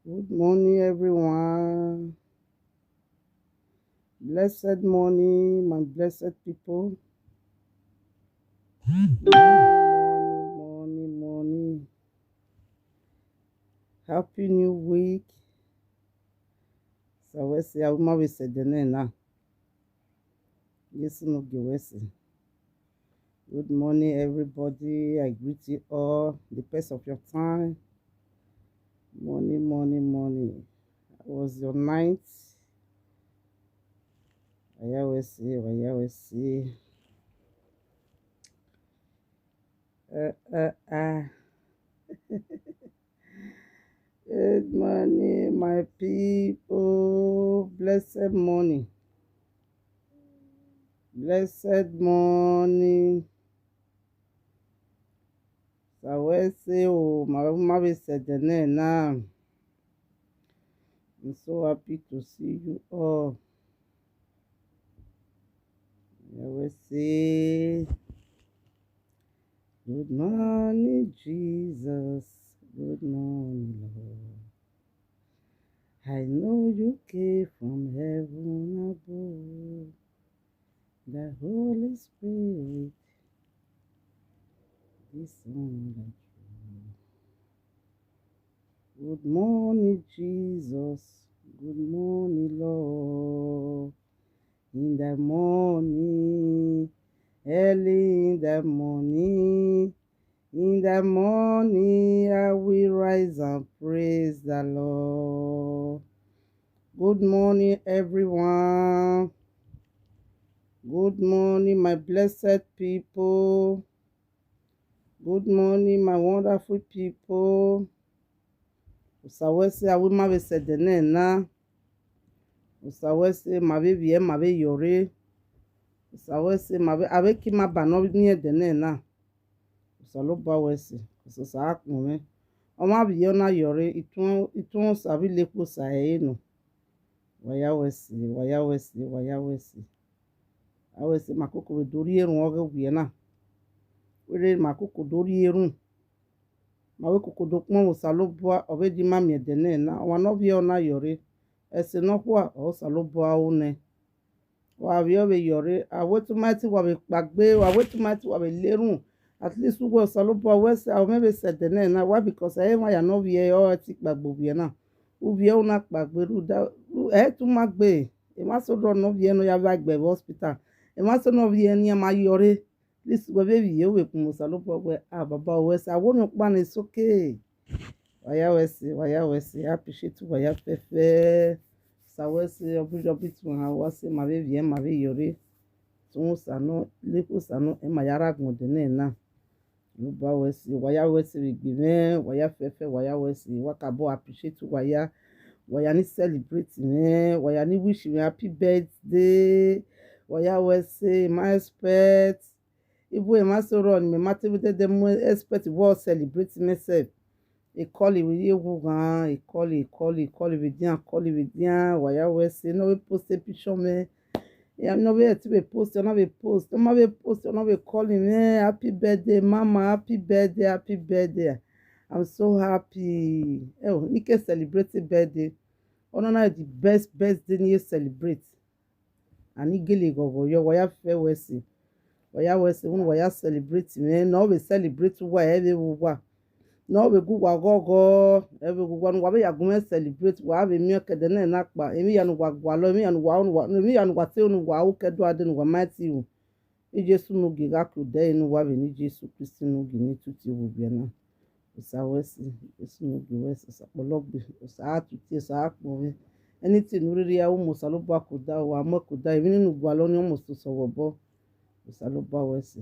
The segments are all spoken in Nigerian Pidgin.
Good morning, everyone. Blessed morning, my blessed people. Morning. Happy New Week. Sawesi auma wesedenena. Yesu no gewesi. Good morning, everybody. I greet you all. The best of your time. Morning. How was your night? Wayawesi. Good morning, my people. Blessed morning. Blessed morning. Sawesi o mama said the name now. I'm so happy to see you all. Sawesi. Good morning, Jesus. Good morning, Lord. I know you came from heaven above. The Holy Spirit is on the throne. Good morning, Jesus. Good morning, Lord. In the morning, early in the morning, I will rise and praise the Lord. Good morning, everyone. Good morning, my blessed people. Good morning, my wonderful people. Usawese awima besedene na. Usawese mabe vie mabe yore. Usawese mabe abeki mabano nye dene na. Usaloba wese. Usasa akmume. Oma biyo na yore itun sabi lepo sahe no. Wayawese. Awese makoko we dori erun oge wiena. Wele makoko dori erun. Mawe kukodokmo usaloba obedi mami dene na. Wanobio na yore. Ese nokwa usaloba une. Wabio be yore. Awetumati wabe bagbe. Awetumati wabe lerun. At least we usaloba wese. Awemebe sedene na. Why? Because ema ya novie o etik bagbo wiena. Uvie una bagbe ruda. Magbe. Ema so do novie no ya bagbe hospital. Ema so novie ni ma yore. This baby you we kumusaloba we baba wese. Awonu kpa na soke. Wayawese. Appreciate waya fefe. Sawese obujobi tu ha wase ma be vie ma be yore. Tun sano leku sano e ma yara gundene na. Luba wese wayawese bigime waya fefe wayawese wakabo appreciate waya ni celebrate me waya ni wish me happy birthday wayawese my expert ibu e ma so ro ni me ma tebe dem expect wo celebrate myself. Ekoli we ye wugan ekoli with dia wayawese no we post a picture me. Yeah, no way to be post, no be post. No be post, no be calling me. Happy birthday, mama. Happy birthday. I'm so happy. Oh, Nike celebrated birthday. Oh, no, the best birthday you celebrate. And Nigeli go yo waya fair wesi. Waya celebrate me. No we celebrate whatever we want. No we go wagogo every one wa be yagume celebrate wa be mi okede na na pa emi ya no wa lo emi ya no wa emi ya no wa te no wa o kedo ade no wa mati o e Jesu no gi ga ku de no wa be ni Jesu Kristi no gi ni tuti wo bi na usa wesi Jesu no gi wesi sa pologbe usa tuti sa akpo mi anything no riri ya o mo sa lo ba ku da wa mo ku da emi no gwa lo ni o mo so wo bo usa lo ba wesi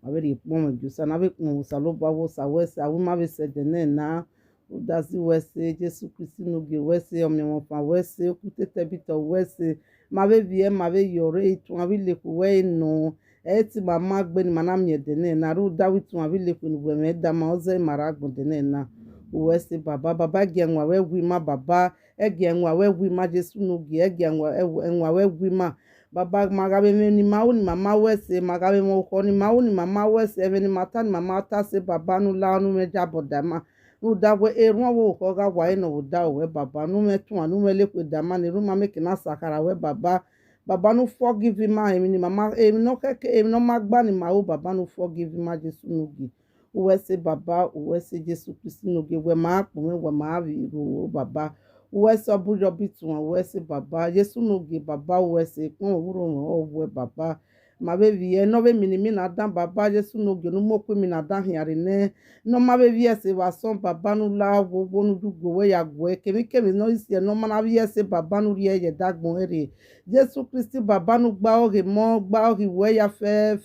aberi pon jusa na be kun saloba wo sawese awuma be sedene na udasi wese Jesu Kristi no ge wese omi won fa wese okutete bito wese ma be vie ma be yore itun abi le ku we no ti mama gbe ni mana mi edene na ru dawi tun abi le ku ni we me da ma oze mara gun dene na wese baba ge enwa we wi ma baba ge enwa we wi ma Jesu no ge ge enwa we wi ma baba magabe ni mau ni mama wese magabe mo ko ni mau ni mama wese even ni mata ni mama ta se baba nu la nu me jaboda ma nu da we erun wo ko ga wa eno wo da we baba nu me tun anu me lepe da ma ni ru ma make na sakara we baba baba nu forgive ma emi ni mama emi no keke emi no ma gba ni ma o baba nu forgive ma Jesu nu gi uwe se baba uwe se Jesu Kristi nu gi we ma po me we ma vi ro baba uwe se obujo bitun uwe se baba Jesu nu gi baba uwe se pon wuro o we baba ma be vie no be minimi na dan baba Jesu no ge no mo pe mi na dan hiare ne no ma be vie se wa son baba nu la wo nu du go we ya go kemi no isi no ma na vie se baba nu rie ye dagbon ere Jesu Kristi baba nu gba oge mo gba oge we ya fe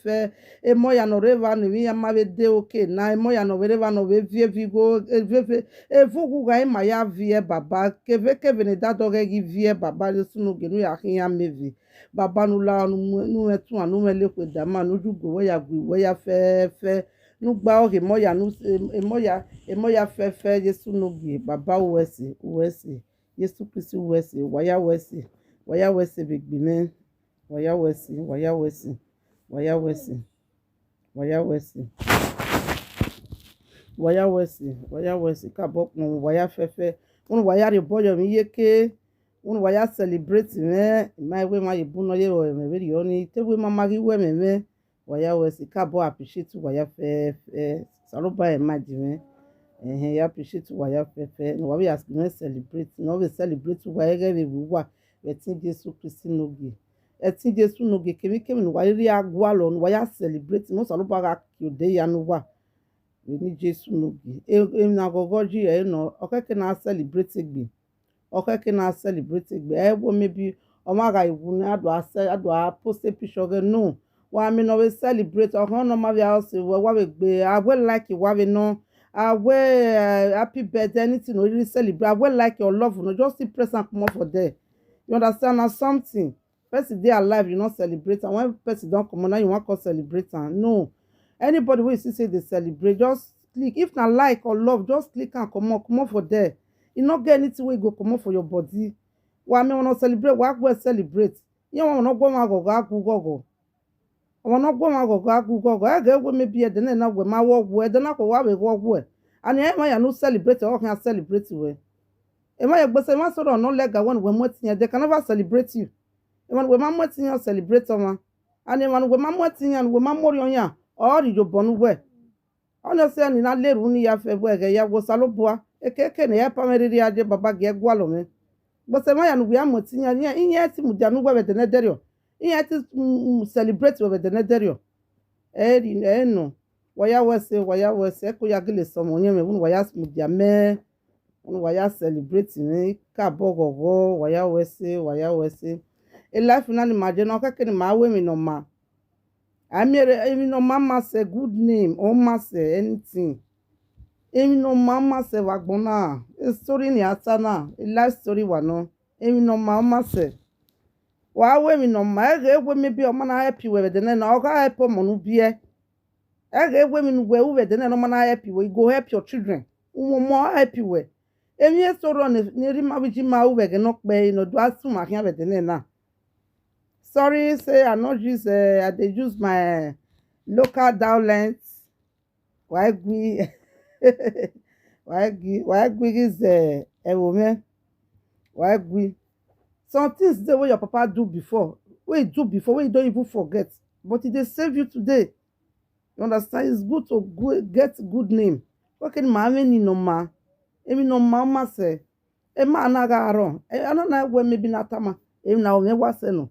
e mo ya no reva ni mi ya ma be de oke na e mo ya no reva no be vie vigo e vugu ga e ma ya vie baba keve ne da doge gi vie baba Jesu no ge no ya hian mevi baba nu la nu etun anu me le pe da ma nu jugo we ya gwi we ya fe nu gba oge mo ya nu e mo ya fe Jesu nu gwi baba uwese Jesu Kristi uwese waya wese bigbi me waya wese ka bo pon waya fe un waya re boyo mi yeke un waya celebrate me my we ma ibuno ye o me very oni te we mama gi we me waya wese ka bo appreciate waya fe saluba e ma di me ya appreciate waya fe no we ask me celebrate no we celebrate waya ge we wa etin Jesu Kristi no gi etin Jesu no gi kemi no waya ri agwa lo no waya celebrate no saluba ga ki ode ya no wa we ni Jesu no gi e na gogoji e no okeke na celebrate gbi okeke na celebrate gbe e wo maybe o ma ga iwu ni ado post a picture ge no wa mi no we celebrate o no ma via house wa we gbe I will like wa we no I will happy birthday anything no really celebrate I will like your love no just see present come for there you understand na something person dey alive you not celebrate and when person don come now you wan call celebrate am no anybody wey you see say dey celebrate just click if na like or love just click am comot for there e no get anything wey go comot for your body wa me wanna celebrate wa go celebrate yen wa no go ma go agugogo wa no go ma go agugogo e ga we maybe e den na we ma wo e den na ko wa we wo and e ma ya no celebrate o can celebrate we e ma ye gbe se ma so no lega when we motin they can never celebrate you e when we ma motin celebrate ma and e when we ma motin and we ma mori on ya o ri jo bonu we honestly ni na leru ni ya fe we ge ya wo salobua ekeke na ya pameriri aje baba ge gwalo me but ma ya nu ya motinya ni ihe ti mu janu we de nederio ihe ti celebrate we de nederio no waya wese ko ya gele somo yen me won waya mu dia me won waya celebrate ni ka bogogo waya wese e life na ni ma je no keke ni ma we mi no ma emi no mama say good name or ma say anything emi no mama se wagbona story ni atana life story wa no emi no mama se wa we mi no ma ege we me bi o ma na happy we de na o ga help mo nu bi ege we mi nu we de na ma na happy we go help your children mo happy we emi e soro ni ri ma bi ji ma we ge no pe no do asu ma kian we de na sorry say I not use I dey use my local dialects why we why is woman why we some things dey wey your papa do before wey you don't even forget but it dey save you today you understand it's good to get good name okay ma ni no ma emi no ma se e ma na ga aro I no na we maybe na tama emi na o me wa se no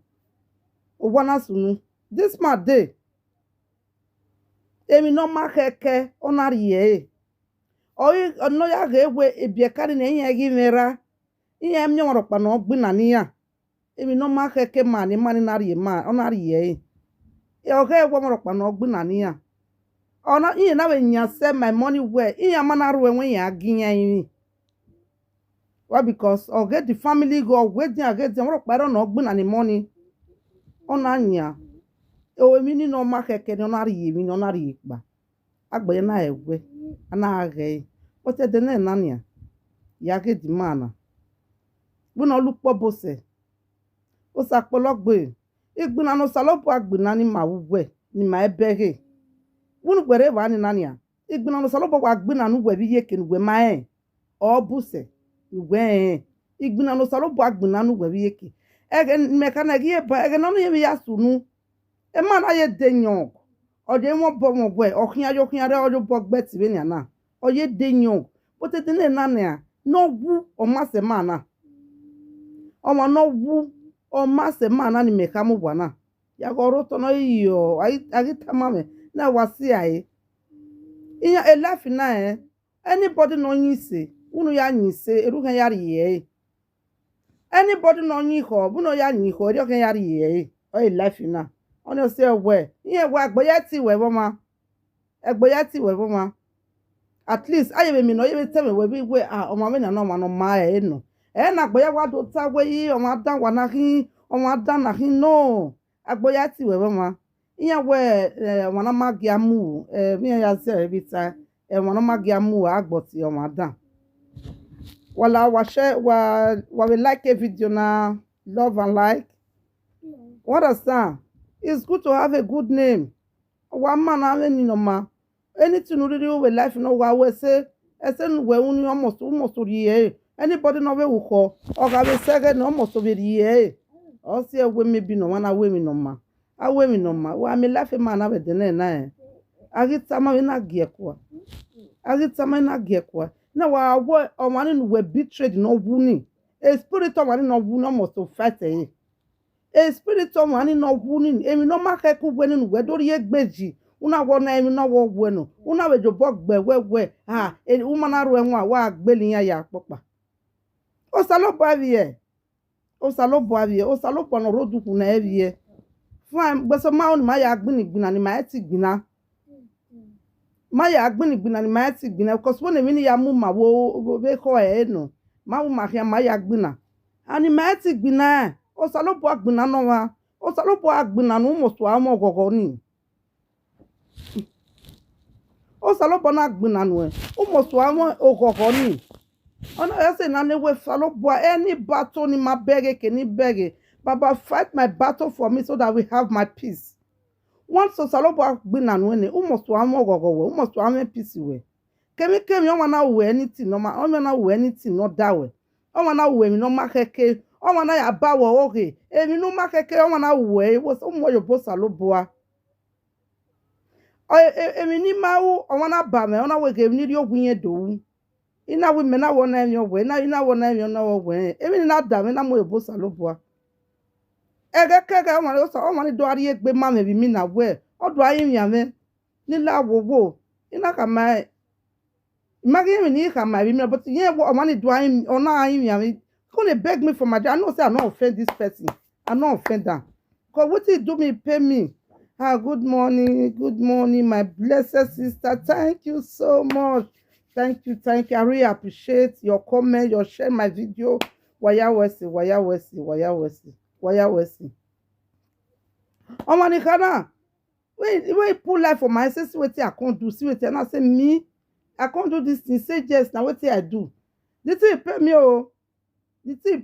o wana sunu this man dey emi no ma keke onari ye oyi no ya ga ewe ebiekari na ihe gi mera ihe m nyoro pa no gbi na ni ya emi no ma keke ma ni mani na rie ma onari ye e o ga ewe moro pa no gbi na ni ya ona ihe na we nya sell my money well ihe ma na ru enwe ya gi yan yin why because o get the family go we dia get moro pa no gbi na ni money ona nya o emi ni no ma keke ni onari ye mi ni onari pa agbe na egwe ana age but de na nania ya ge di mana bu na lupo bose o sa pologbe igbina no salopo agbina ni ma wuwe ni ma ebege bunu gbere wa ni nania igbina no salobo wa gbina nu we bi yeke nu we ma o buse nu we igbina no salobo agbina nu we bi yeke ege mekana gi ba ege no ye ya sunu e ma na ye denyon o de mo bo mo we o kian re o bo gbe ti be ni na o ye denyon bo te ne na na no wu o ma se ma na o ma no wu o ma se ma na ni meka mu bwa na ya go ro to no yo agi tamame na wasi ai iya elafi na anybody no yin se unu ya yin se eru kan ya ri anybody no yin ho bu no ya yin ho eru kan ya ri o elafi na oni se we iye wa agboya ti we bo ma agboya ti we bo ma at least aye me no ye tell me we bi we o ma me na no ma no ma no na agboya wa do ta we yi o ma dan wa na hin o ma dan na hin no agboya ti we bo ma iya we wana magi amu mi ya se every time wana magi amu agboti o ma dan wala wa share wa we like a video na love and like what understand it's good to have a good name wa man na ni no ma anything really we life no wa we say esen we uni almost ri anybody no we ko o ga we say no almost be ri o se we me bi no wana we mi no ma awe mi no ma wa me life man na be de na agitama we na giekwa na wa wo o mani no we betrayed no wuni a spirit of mani no wuni almost to fight a spirit of mani no wuni emi no ma ke ku weni no we do ye gbeji una wo na emi no wo bueno una we jo bogbe we e uma na ro enwa wa gbeli ya popa o salobo avie o salobo no roduku na avie fine gbeso ma oni ma ya gbinigbina ni ma ti gbina ma ya gbinigbina ni ma ti gbina because when emi ya mu ma wo be ko no ma wo ma ya ma ya gbina ani ma ti gbina o salobo agbina no wa o salobo agbina no mo so amo gogo ni o salobo na agbina no o mo so amo ogogo ni ona ya say na ne we salobo any battle ni ma bege ke ni bege Baba, fight my battle for me so that we have my peace. Once so salobo agbina no ne, almost to amo gogo we, almost to amo peace we. Kemi o na we anything no ma, o na we anything no that way. O na we mi no ma keke, o na ya ba wo oge. Emi no ma keke o na we, wo so mo yo bo salobo a. Emi ni ma wo o na ba me, o na we ke ni ri ogun yen do. Ina we me na wo na emi o we, ina wo na emi o na wo we. Emi na da me na mo yo bo salobo a. Keke o mani do ari egbe ma me bi mi na we o do ayi mi ame ni la wo ina ka ma imagine me ni ka ma bi mi but yen o mani do ayi o na ayi mi ame come dey beg me for my I know say I no offend this person I no offend am cause wetin do me pay me good morning my blessed sister thank you so much thank you I really appreciate your comment your share my video waya wesi oh man kana when pull life for my say see wetin I can't do see wetin I say me I can't do this thing say yes na wetin I do the thing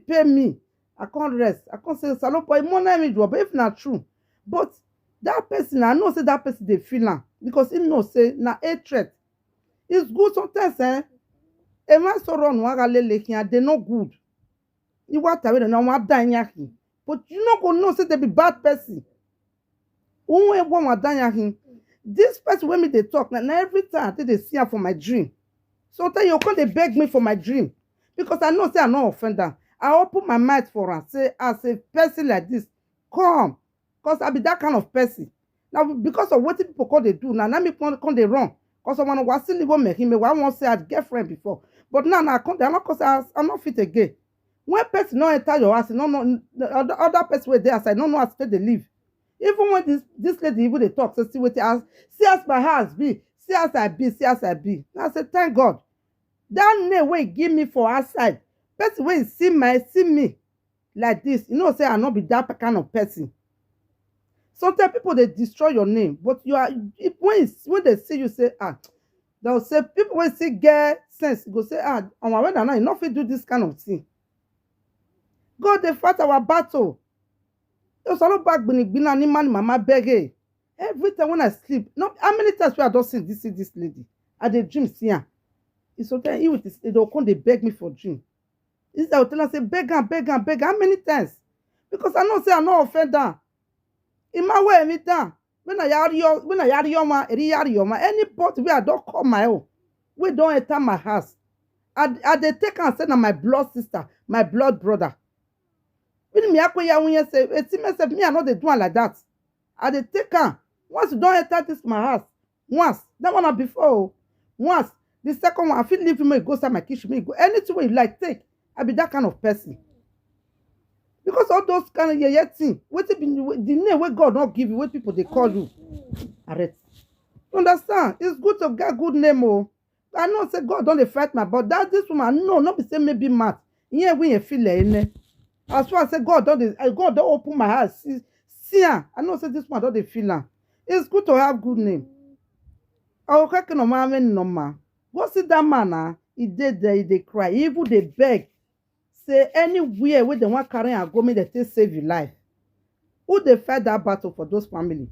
pay me I can't rest I can't say salobo mo na me do but if not true but that person I know say that person dey feel am because he know say na hatred it's good sometimes e ma sọ̀rọ̀ nu aga lele kin they no good you what away na wan dan yakin but you no go know say they be bad person who e wan dan yakin this person wey me dey talk na every time I dey see am for my dream sometimes you come dey beg me for my dream because I know say I no offend am I open my mouth for am say as a person like this come because I be that kind of person now because of wetin people come dey do now me come dey run because someone was still live make him I wan say I get friend before but now I come dey I no cause I no fit again. When person no enter your house, no the other person wey dey outside no know as they live. Even when this lady even dey talk, so see wetin see as my house be, see as I be. I say thank God. That name wey give me for outside, person wey see me like this, you know say I no be that kind of person. Sometimes people dey destroy your name, but you are when they see you say they'll say people wey still get sense go say on my way now you no fit do this kind of thing. God dey fight our battle. You solo back gbinigbina ni man mama beg. Every time when I sleep, no how many times we I don see this lady. I dey dream see am. E sometimes he with his they go come dey beg me for dream. Instead I go tell am say beg am, beg am, beg am. How many times? Because I know say I no offend am. Ima wey me down. When I yari yoma, eri yari yoma. Anybody wey I don call my own, wey don enter my house, I dey take am say na my blood sister, my blood brother. When me akwe ya unye say, eti myself me I no dey do am like that. I dey take am. Once you don enter this my house, once that one na before. Once the second one, I fit leave me go inside my kitchen, me go anything wey you like take. I be that kind of person. Because all those kind of yeye thing, wetin be the name wey God don give you, wey people dey call you. Arrest. You understand? It's good to get good name, oh. I know say God don dey fight my but that this woman, no, not be say maybe mad. Here we a feel it. As far as say God don open my eyes, see am. I know say this one don dey feel am. It's good to have good name. I will check no man normal. Go see that man now. He did there, he dey cry. He even dey beg. Say anywhere where they want carry and go, me they take save your life. Who they fight that battle for those family?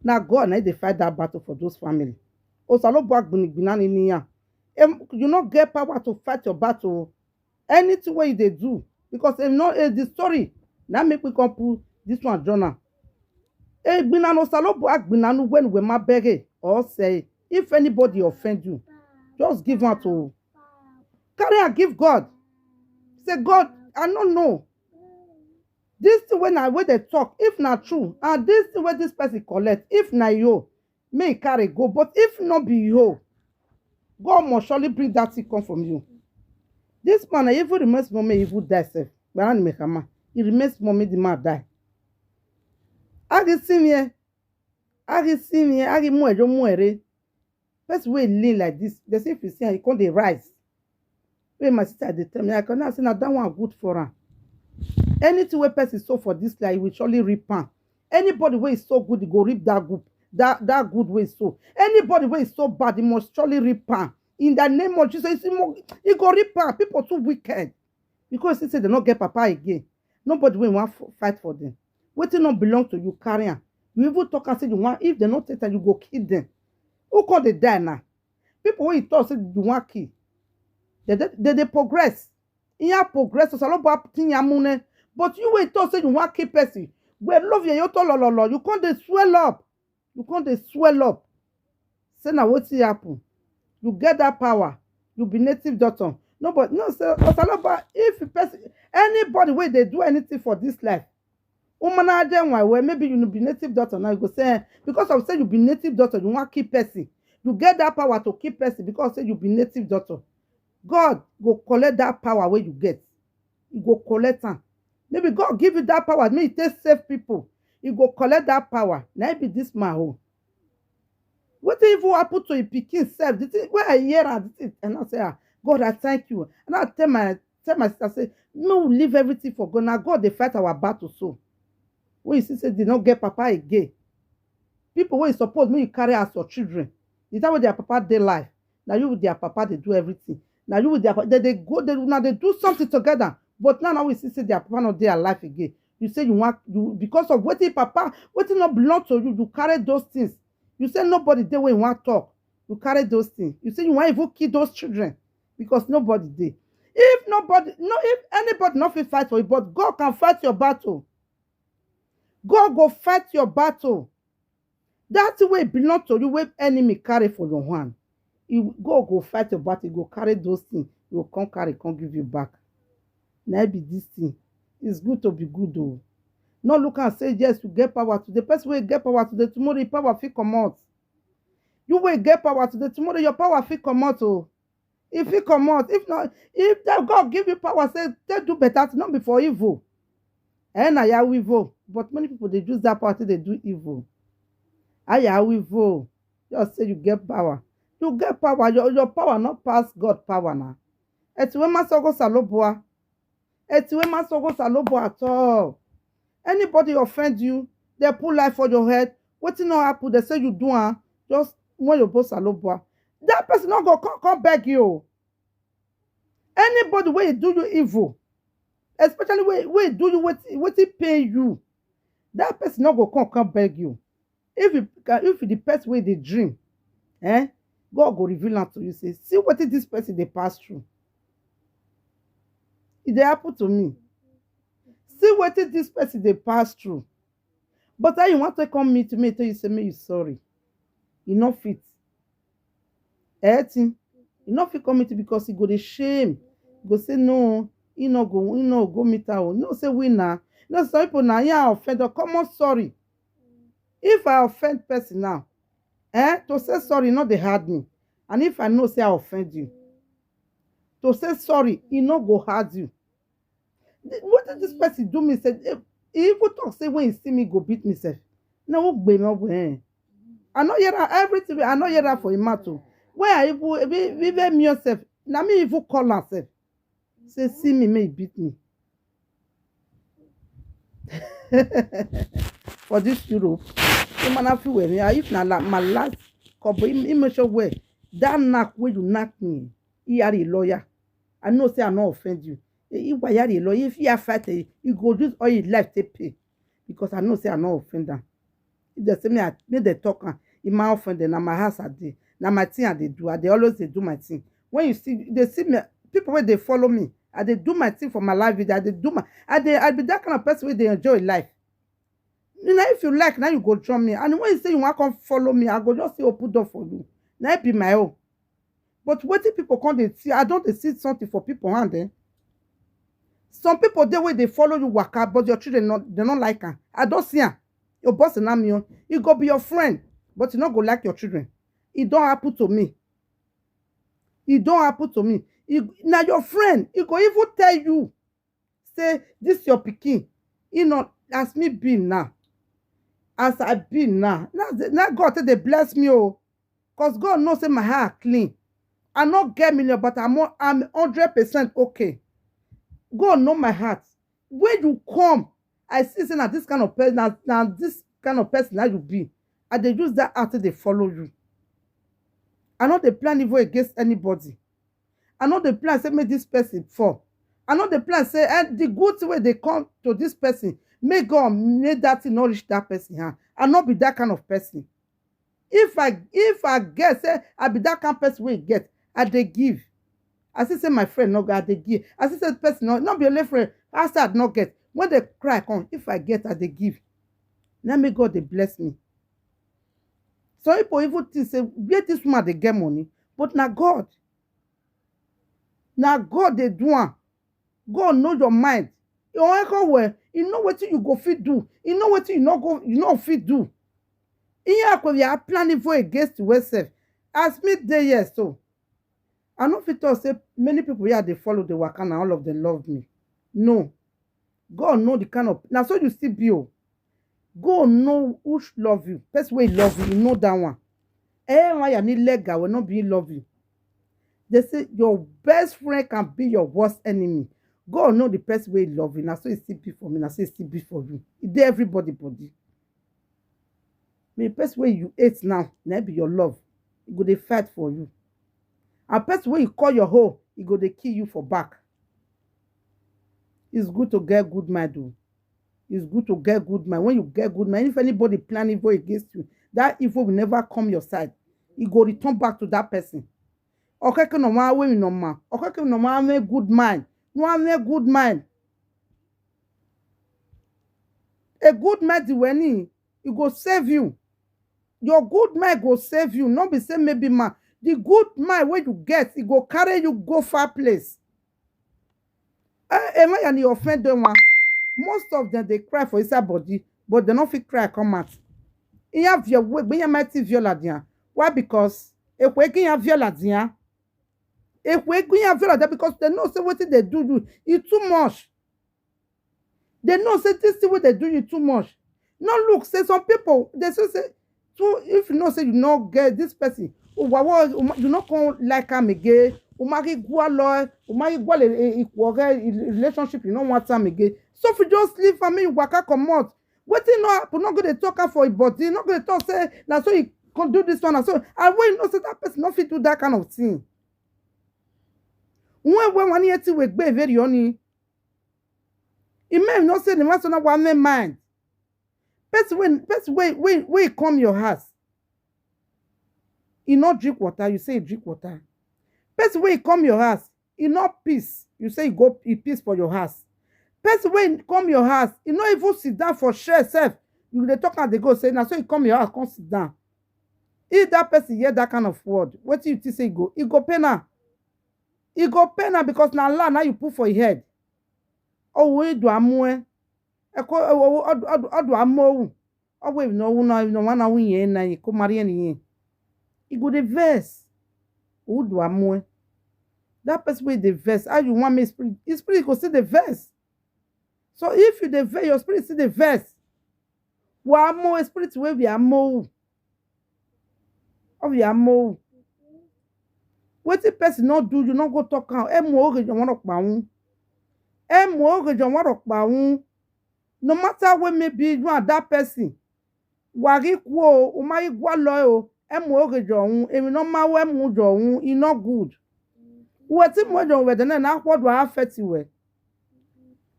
Now God now they fight that battle for those family. You not get power to fight your battle. Anything way they do. Because if not the story, now make we come put this one journal. When we ma beg or say if anybody offend you, just give one to carry and give God. Say God, I don't know. This thing when they talk, if not true, and this thing where this person collect, if not you, may carry go. But if not be you, God must surely bring that thing come from you. This man, even remains moment he would die self. He remains moment the man die. I can see me. I can more. First way lean like this. They say if you see, he can't they rise. When my sister dey tell me, I cannot say that one good for her. Anything where person so for this life, will surely reap am. Anybody where is so good, he go reap that good, that good way so. Anybody where is so bad, he must surely reap am. In the name of Jesus, he go reap am. People too wicked. Because he said they not get papa again. Nobody will want fight for them. Wetin not belong to you, carry am. You even talk and say you want, if they not take that, you go kill them. Who call they die now? People when you talk say you want kill. They progress. You progress. But you wait to say you want keep person. We love you. You can't they swell up. You can't they swell up. Say now what's happen? You get that power. You be native doctor. No, but no, sir. If a person, anybody where they do anything for this life, where maybe you be native doctor now you go say because of say you be native doctor, you want keep person. You get that power to keep person because say you be native doctor. God go collect that power where you get. He go collect am. Maybe God give you that power. Maybe take save people. He go collect that power. Now be this man home. What if you happen to a pikin self? Where I hear and I say, God, I thank you. And I tell my sister, say, no, we leave everything for God. Now God, they fight our battle so. When you see say they don't get papa again. People when you suppose me you carry as your children. The time when their papa they life. Now you with their papa they do everything. Now you with their they go they do something together. But now we see say their papa not there alive again. You say you want you because of what papa what not belong to you, you carry those things. You say nobody there when you want talk. You carry those things. You say you want even kill those children because nobody there. If anybody not fit fight for you, but God can fight your battle. God go fight your battle. That's the way it belongs to you when enemy carry for your hand. God go fight your battle, go carry those things, he will come carry, come give you back. Now be this thing. It's good to be good though. Not look and say yes, you get power today. The person will get power today, tomorrow your power will come out. You will get power today, tomorrow your power will come out. Oh. If it come out, if not, if that God give you power, say they do better, not before evil. And I are evil. But many people they use that power till they do evil. I are evil. Just say you get power. You get power. Your power not pass God power now. Etiwe masogo saloboa. Etiwe masogo saloboa at all. Anybody offend you, they pull life for your head. Wetin not happen? They say you do just when you both saloboa. That person not go come beg you. Anybody where do you evil, especially where do you what it pay you, that person not go come beg you. If the person where they dream, God go reveal am to you say see wetin this person dey pass through. E dey happen to me. See wetin this person dey pass through. But how you want to come meet me tell you say make you sorry? E no fit. Tin e no fit come meet you because e go dey shame. E go say no, e no go meet her. No say we na. No, some people na here I offend or common sorry. If I offend person now, to say sorry no dey hard me. And if I know say I offend you, to say sorry, e no go hard you. What did this person do me? Said he even talk say when he see me go beat me sef. No gbe me I no hear that everything. I no hear that for him matter. When I even me yourself, na me even call am sef. Say see me, may he beat me. For this Europe, the man feel well. If na my last couple, he make sure well. That knock where you knock me, he are a lawyer. I know say I no offend you. If I are a lawyer, if you are fighting, you go do all your life to pay. Because I know say I no offend them. If they say me, I make the talk, in my offend them, na my house I dey. Na my thing I dey do. I dey always dey do my thing. When you see, they see me, people where they follow me, I dey do my thing for my life. I dey do my, I be that kind of person where they enjoy life. You know, if you like, now you go join me. And when you say you want to come follow me, I go just say open door for you. Now it be my own. But what if people come they see? I don't see something for people hand eh? Some people they way they follow you waka, but your children they don't like her. I don't see her. Your boss and I'm you. You go be your friend, but you not go like your children. It don't happen to me. It don't happen to me. Now your friend, he go even tell you, say this your pikin. You know, as me being now. As I be now. Now God say they bless me, oh. Because God knows say my heart clean. I not get million, but I'm 100% okay. God know my heart. When you come, I see say this kind of person, now this kind of person that you be. And they use that after they follow you. I know they plan evil against anybody. I know the plan say make this person fall. I know the plan say and the good way they come to this person, may God make that thing not reach that person hand. I not be that kind of person. If I get say I be that kind of person wey get, I dey give. I say my friend no get, I dey give. I say the person not be only friend. I say I not get. When they cry come, if I get, I dey give. Now may God they bless me. Some people even think say where this woman they get money, but now God. Now God they do am. God know your mind. You want well, you know what you go fit do. You know what you not fit do. Here we are planning for against yourself. As me there, yes, so I know fit to say many people here they follow the work and all of them love me. No. God know the kind of now so you still be. God know who love you. First way love you know that one. Why you need legal will not be love you. They say your best friend can be your worst enemy. God know the best way love you. Now so it still be for me. Now so it still be for you. It dey everybody body. The best way you hate now, now be your love. It go dey fight for you. And person way you call your hoe, it go dey kill you for back. It's good to get good mind, though. It's good to get good mind. When you get good mind, if anybody plan evil against you, that evil will never come your side. It go return back to that person. Okay, no man way no man. Okay, no man have good mind. No have good mind. A good mind the when it go save you. Your good mind go save you. Not be say maybe man. The good mind where you get, it go carry you go far place. And you offend them one. Most of them they cry for inside body, but they don't feel cry come out. You have your way, but you might see viola dia. Why? Because if we can viola dia, if we can viola dia, because they know say what they do you, it's too much. They know say this is what they do you too much. No look, say some people they say too if you know say you not get this person, you not come like him again. Relationship you don't want time again. So if you just leave for me, waka come out. What you know happen? Not going to talk for your body. Not going to talk say now so you can do this one and so. And when you know say that person not fit do that kind of thing. When one year to work very only. It may not say the master not one mind. Person when come your house. he not drink water, you say he drink water. Person wey come your house, he not peace, you say he peace for your house. Person wey come your house, he not even sit down for share sef. You dey talk and they go say, na so he come your house, come sit down. If that person hear that kind of word, what you think say he go pay now? He go pay now because na land now you put for your head. Oh, we do amue. Odo amo. Oh, we no one awin na you come marry any. He go the verse. Who do amue? That person with the verse. How you want me spirit? His spirit go see the verse. So if you the verse, your spirit see the verse. Wa amo spirit wey we amo. Oh, we amo. Wetin person not do, you not go talk am. Emo oge jo wan pa un. Emo oge jo wan pa un. No matter what maybe you are that person. Wari ku o ma igwa lo o. Emo oge jo un. Emi no ma we mu jo un, e not good. Wetin mo jo we den na akwodo affect we.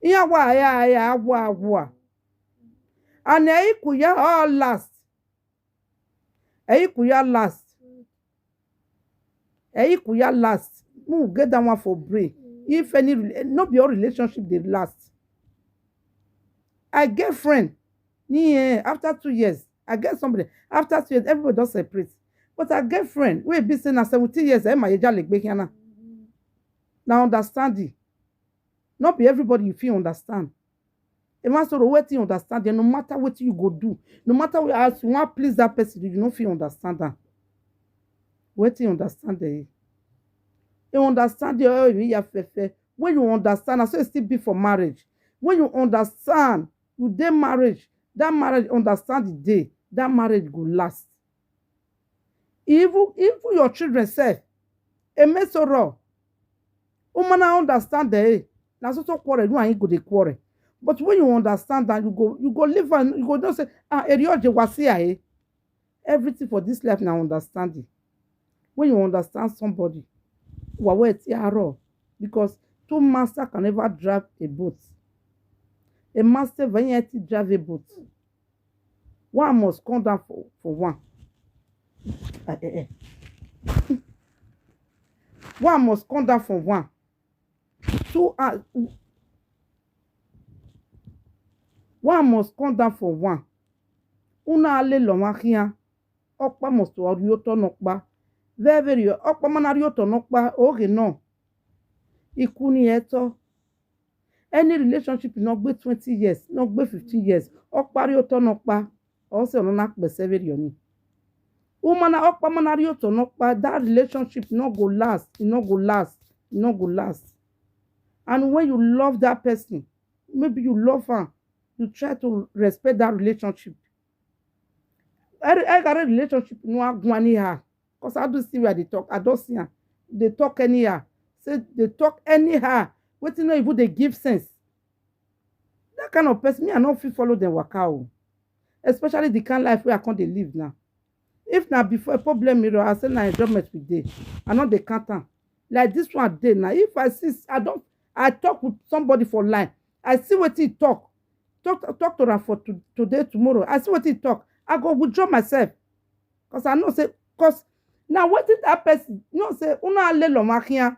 Iya wa ya agwa. And kuya all last. Kuya last. Kuya last. Mu get that one for break. If any no be your relationship they last. I get friend. After 2 years, I get somebody. After 2 years, everybody does separate. But I get friend. We be saying na 17 years. Now understanding. Not be everybody you feel understand. A man sort of what you understand, no matter what you go do, no matter what else you want please that person, you don't feel understand that. What you understand there? You understand when you understand, so it still be for marriage. When you understand, you day marriage, that marriage understand the day, that marriage go last. Even your children say, a mesoro, woman understand the now so quarrel, you ain't go to quarrel. But when you understand that, you go live and you go don't say, everything for this life now understanding. When you understand somebody, because two masters can never drive a boat. A master when you drive a boat, one must come down for one. One must come down for one. One must come down for one. Una ale lomakia. Okpa must orioto nokpa. Very okpa manarioto nokpa. Okay, no. Ikuni eto. Any relationship not be 20 years, not be 15 years. Okpa rioto nokpa. Also no nak be severioni. Umana okpa manarioto nokpa. That relationship not go last. It not go last. It not go last. And when you love that person, maybe you love her, you try to respect that relationship. I got a relationship no go anyhow. Because I do see where they talk. I don't see her. They talk anyhow. Say they talk anyhow. What you know if they give sense. That kind of person, me I not fit follow them work out. Especially the kind of life where I can't live now. If now before a problem mirror, I say na enjoyment with day. I know they can't. Like this one day now. If I see I talk with somebody for line. I see what he talk to her for today, tomorrow. I see what he talk. I go withdraw myself. Because I know say, because now what is that person? You know say, una ale lo makia.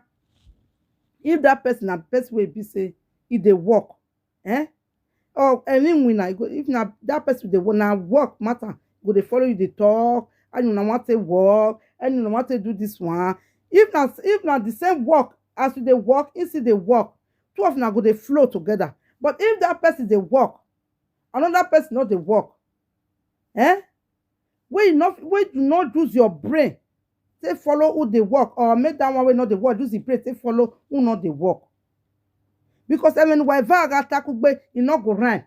If that person and person will be say, if they work, or any winner, if now that person they wanna work matter, go they follow you, they talk, and you know want to work, and you know want to do this one. If not the same work as they work, instead they work, two of them go they flow together. But if that person they work, another person not they work, where you not use your brain, say follow who they work, or make that one way not they work, use the brain, say follow who not they work. Because whenever I got takugbe, you not go rhyme.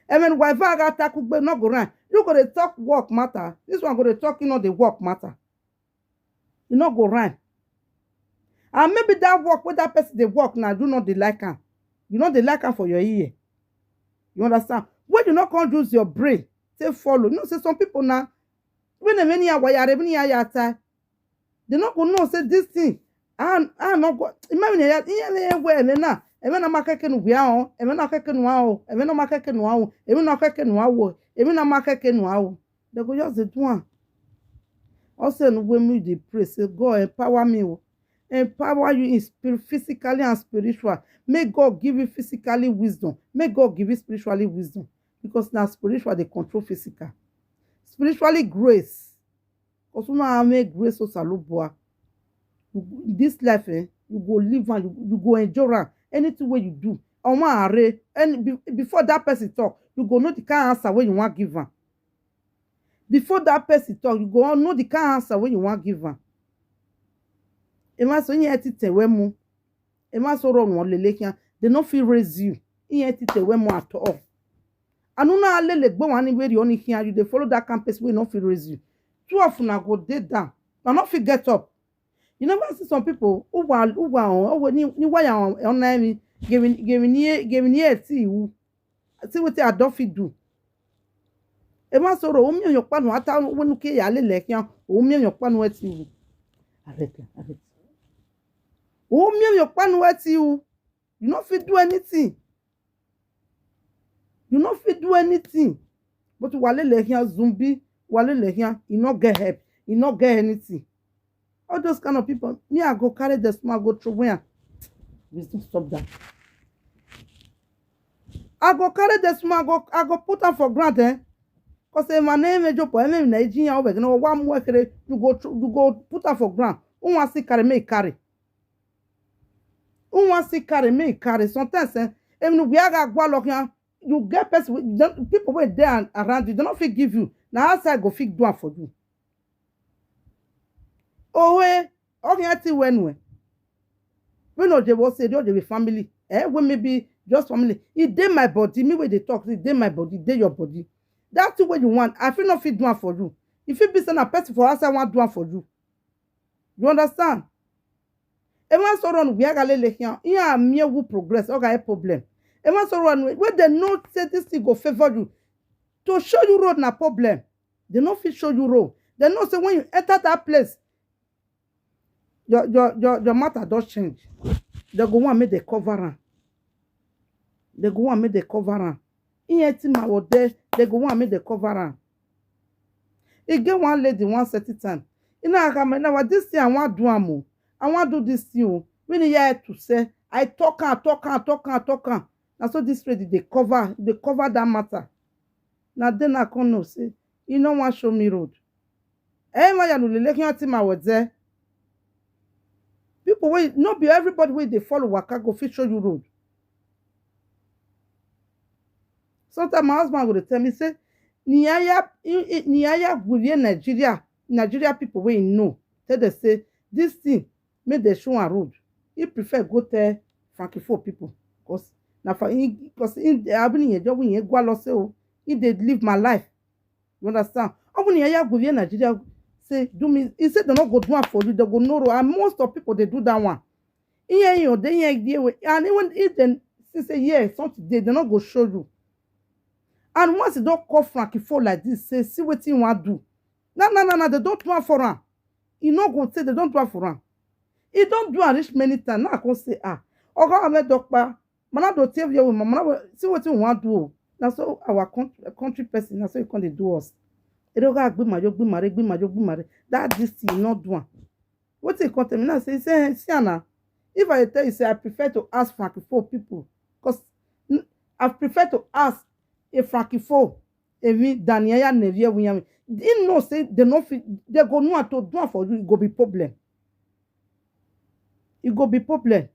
Whenever I got takugbe, not go rhyme. You go to talk work matter. This one go to talk, the work matter. You not go rhyme. And maybe that work with that person they work now, do not they like her. You know they like her for your ear. You understand? When you not can use your brain, say follow. You know, say some people now, when they many are they not go know say this thing. I not go. Imagine where now. Even na makeke no biao, even na keke no ao, even na makeke no ao, even na keke no ao, even na makeke no ao. They go just do one. Also, when we dey pray, say, God, empower me. Empower you in spirit, physically and spiritual. May God give you physically wisdom. May God give you spiritually wisdom. Because now spiritual, they control physical. Spiritually, grace. Because you know make grace so salubwa. This life, you go live and you go enjoy am. Anything wey you do. And before that person talk, you go know the kind of answer wey you want give am. Before that person talk, you go know the kind of answer wey you want give am. Ema so yin etite we mu. Ema so ro won lelekian. They no fit raise you. Yin etite we mu at all. Anu na alele gbo wan ni where you only here you dey follow that campus wey no fit raise you. Two of una go dey down. Na no fit get up. You never see some people who ni wire on me giving near ti wu. See what I don't fit do. Ema so ro o mi oyan panu ata wonu ke ya lele kian o mi oyan panu eti wu. Arrête. Oh, me your pan wet you. You not fit do anything. You not fit do anything. But wale lehian zombie, wale lehian, you not get help. You not get anything. All those kind of people, me I go carry the small go through where. Please don't stop that. I go carry the small I go put her for granted. Cause my name is Jopo, I'm in Nigeria over. No one work you go put her for granted. Who wants to carry me carry? Who wants to carry me carry? Sometimes, even we are going you get people were there around you, they don't fit give you. Now outside go fit do for you. Oh, okay, I see when. We know they will say they be family. We maybe just family. It dey my body. Me where they talk, it dey my body, dey your body. That's the way you want. I feel not fit do for you. If you be send a person for us, I want do for you. You understand? Everyone so run we are gale here. Here mere will progress. Okay, problem. Everyone so run where they know say this thing go favor you. To show you road na problem. They no fit show you road. They know say when you enter that place, your matter does change. They go want make they cover am. They go want make they cover am. My word there, they go want make they cover am. Again, one lady one certain time. You know, this thing I want do am. I want do this thing. When you hear to say, I talk. Now so this lady they cover that matter. Now then I come know say, you know want show me road. My ya no lelekian team I was there. People wey not be everybody wey they follow waka go fit show you road. Sometimes my husband go tell me say, Niaya within Nigeria people wey know. Tell they say this thing make they show a road. He prefer go tell Francophone people because in happening a job when you go lost he did live my life. You understand? When Niaya within Nigeria say do me, he said they not go do one for you. They go no road, and most of people they do that one. They and even if then say yeah something they not go show you. And once you don't call Francophone like this, say, see what you want to do. No, they don't do it for him. You know, go say they don't do it for him. He don't do it rich many times. Now I can say, okay, I'm a doctor. Man, don't tell you, man, see what you want to do. That's so our country person, that's so you can't do us. You don't got be married. That this thing not do. What you can't tell me now? Say, Siana, if I tell you, say, I prefer to ask Francophone people, because I prefer to ask a Francophone, even Daniela Nevia William. They know say they no fit, they go know to do for you, it go be problem. It go be problem.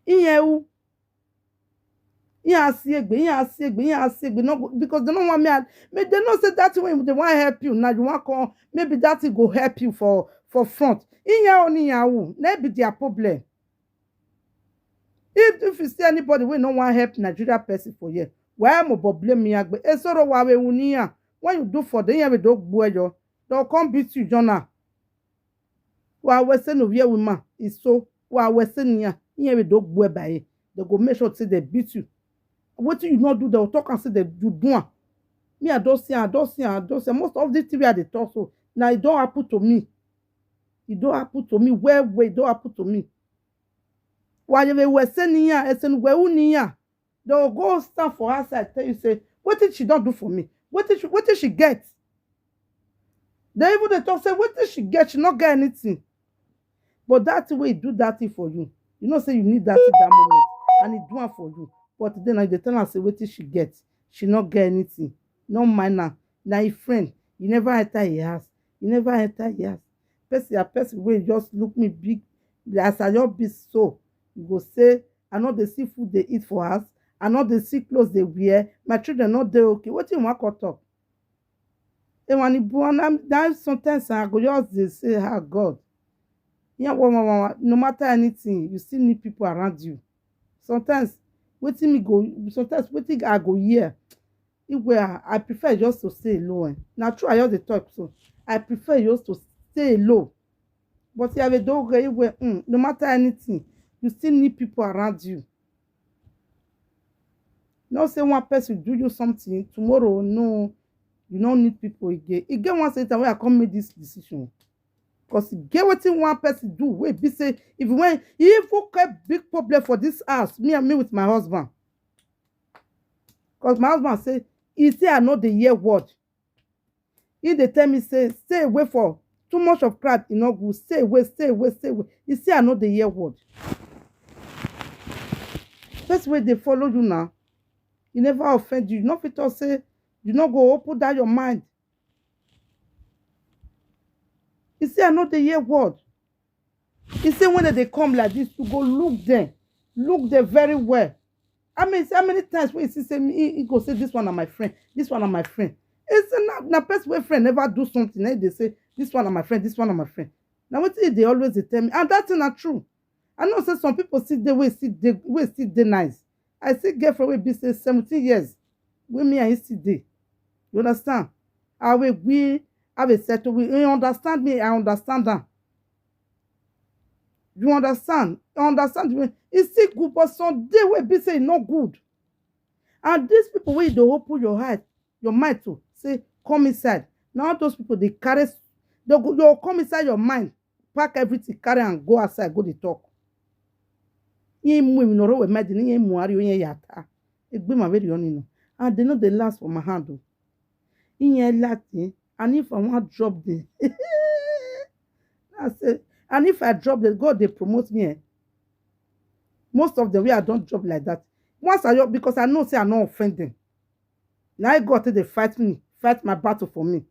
No, because they don't want me. But they know say that when they want to help you, now you want come, maybe that it go help you for front. That be their problem. If you see anybody we no want help Nigeria person for you. Why am I blame me? When you do for them, you don't boy you. They'll come beat you, Jonah. While we're saying of your woman is so. While we're saying here, don't boy by it. They go make sure say they beat you. What do you not do? They'll talk and say they do. Me, I don't see. Most of the TV they talk so. Now it don't happen to me. It don't happen to me. Where it don't happen to me. While you were saying here, it's in where you they'll go stand for her side, tell you, say, what did she don't do for me? What did she get? They even they talk say wetin she get, she not get anything. But that way do that thing for you. You know say you need that thing that moment, and it do it for you. But then they tell her say wetin she get, she not get anything. No mind her. Now your friend, you never enter your house. You never enter your house. Person wey just look me big as I just be so. You go say I know they see food they eat for us. I know they see clothes they wear. My children not dey okay. What you want to talk? And when you born, that sometimes I go just dey say, "Ah God, yeah, no matter anything, you still need people around you." Sometimes wetin me go, sometimes wetin I go hear. If where I prefer just to stay alone. Now true, I just dey talk so. I prefer just to stay alone. But you have a dog where no matter anything, you still need people around you. Not say one person do you something tomorrow. No, you don't need people again. Again, one certain way I come make this decision. Because get what one person do. Wait, be say if when if you get big problem for this house, me with my husband. Because my husband say, he say I know the year word. If they tell me say stay away for too much of crowd, you know, go stay away, stay away, stay away. He say I know the year word. First way they follow you now. He never offend you. You not fit us say you not go open down your mind. He say I know the year word. He say when they come like this, you go look them very well. I mean, how many times when he say me, he go say this one are my friend, this one are my friend. It's not person where friend never do something. Then they say this one are my friend, this one are my friend. Now what they always they tell me, and that's not true. I know say some people sit there way sit they nice. I see girlfriend will be say 17 years. With me and he sit there. You understand? We have a settle. You understand me? I understand that. You understand? You understand me? It's still good, but some day will be say not good. And these people will they open your heart, your mind to say, come inside. Now those people they carry, they'll come inside your mind, pack everything, carry and go outside, go to talk. And they know they last for my hand. And if I want to drop them, I say, and if I drop them, God they promote me. Most of the way I don't drop like that. Once I drop, because I know say I'm not offending. Now I got to they fight me, fight my battle for me.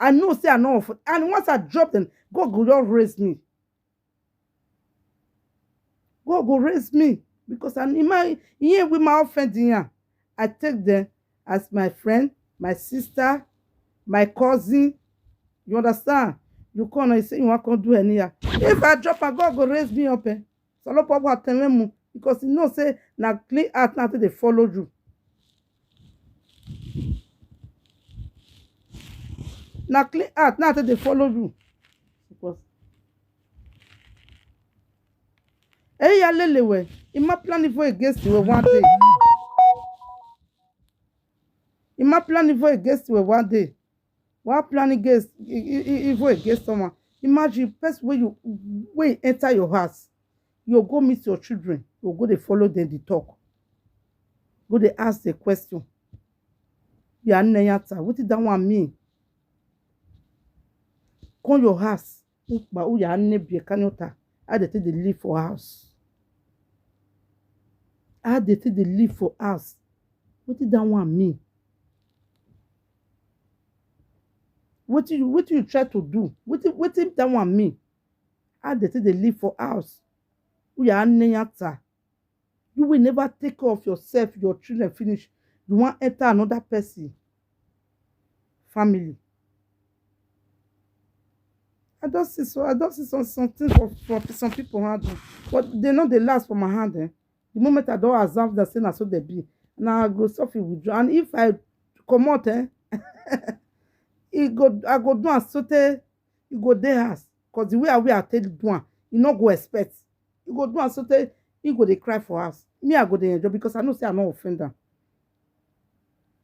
I know say I'm not offending. And once I drop them, God will just raise me. God will raise me. Because I'm here with my offending here. I take them as my friend, my sister, my cousin. You understand? You come and say you want to do any. If I drop a God will raise me up. So no problem because you know say na clean heart now they follow you. Na clean heart now they follow you. Because hey ya lelewe, ima plan for against you one day. Ima plan for against you one day. What plan against against someone? Imagine person when you enter your house. You go meet your children. You go they follow them, they talk. Go they ask the question. You are answer. What did that one mean? Come your house. But who you are be canota. How they take the leave for house? How they take the leave for house? What did that one mean? What you try to do? What did that one mean? How they take the leave for house? You will never take care of yourself, your children finish. You want to enter another person family. I don't see something for some people handle. But they know they last for my hand. The moment I don't observe the same as so they be. Now I go suffer with you. And if I come out, I go do and so you go there house. Because the way I tell you do, you not go expect. You go do and so you go they cry for us. Me, I go they enjoy because I know say I'm not offender.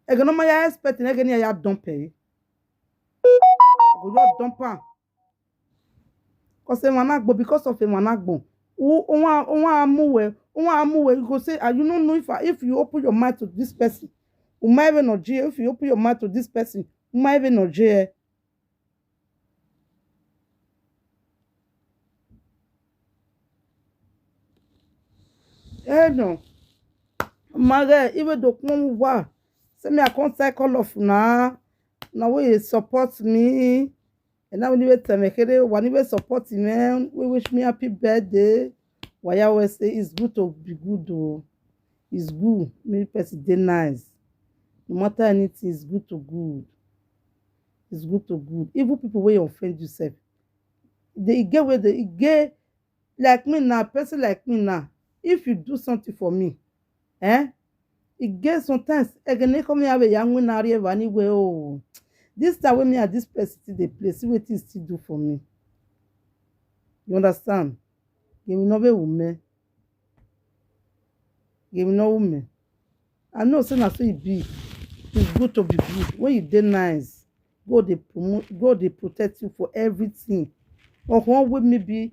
I go no my expecting again ya dump pay. I go just dump her. Because because of a managbo. You go say, you don't know if you open your mind to this person, you might even not jail. If you open your mind to this person, you might even not jail. no. Mare, even though come wa, say me I can't cycle off now. Now we support me. And now when you tell me, when you support me, we wish me happy birthday. Why I always say it's good to be good though. It's good. Me person dey nice. No matter anything, it's good to good. It's good to good. Even people wey offend yourself, they get where they get like me now, person like me now. If you do something for me, it gets sometimes again come here with young when anyway. Oh, this time when me at this person still dey play, see what it still do for me. You understand? Give me no be woman. Give me no woman. I know say na so it be. It's good to be good. When you dey nice, God dey promote, God dey protect you for everything. Or one way maybe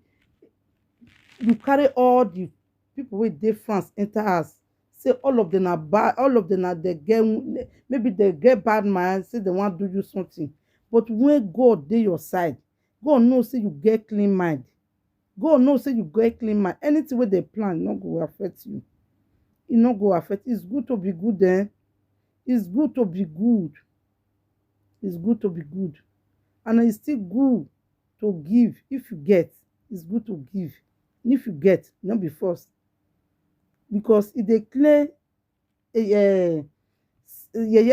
you carry all the people wey dey France enter house. Say all of them are bad, all of them are they get maybe they get bad mind, say they want to do you something. But when God dey your side, God knows say you get clean mind. God knows say you get clean mind. Anything where they plan, not go affect you. It not go affect. It's good to be good then. It's good to be good. It's good to be good. And it's still good to give if you get. It's good to give. And if you get, not be forced. Because if they clear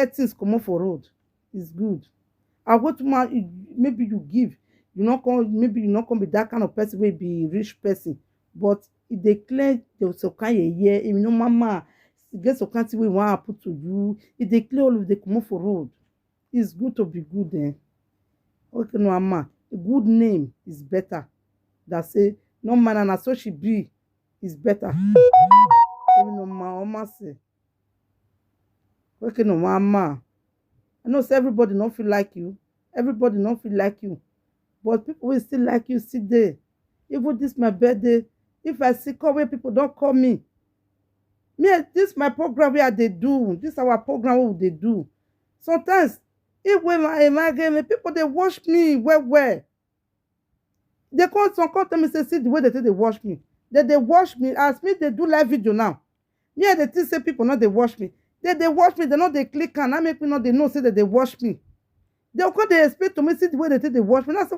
things come up for road, it's good. I go to my maybe you give, you not come, maybe you not come be that kind of person will be rich person. But if they clear the so kind if you know mama get so kind we want to put to you, if they clear all of they come up for road, it's good to be good then. Okay, no mama, a good name is better. That say no man and so she be is better. Even no mama say. Okay, no mama. I know say everybody don't feel like you. Everybody don't feel like you. But people will still like you still there. Even this my birthday. If I see call where people don't call me. This my program where they do. This our program what they do. Sometimes, if when my game, people they watch me well. They come tell me say see the way they watch me. They watch me. As me they do live video now. Me they think say people not they watch me. They watch me. They know they click and I make me know they know say that they watch me. They'll come they expect to me see the way they watch me. And I say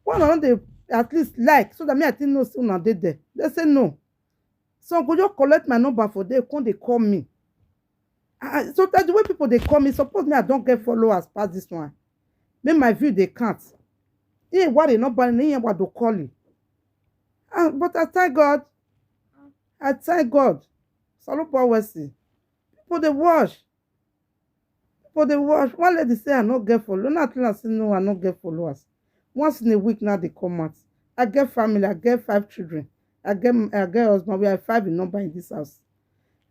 why not they at least like so that me I think no soon and they there. They say no. So go just collect my number for them. Come they call me. So that's the way people they call me. Suppose me I don't get followers past this one. Make my view they can't. What they not buying what they call you. But I thank God. I thank God. Salute Paul Wesley. People they watch. People they watch. One lady say I not get followers. Not I say no, I not get followers. Once in a week now they come out. I get family. I get 5 children. I get husband. We have 5 in number in this house.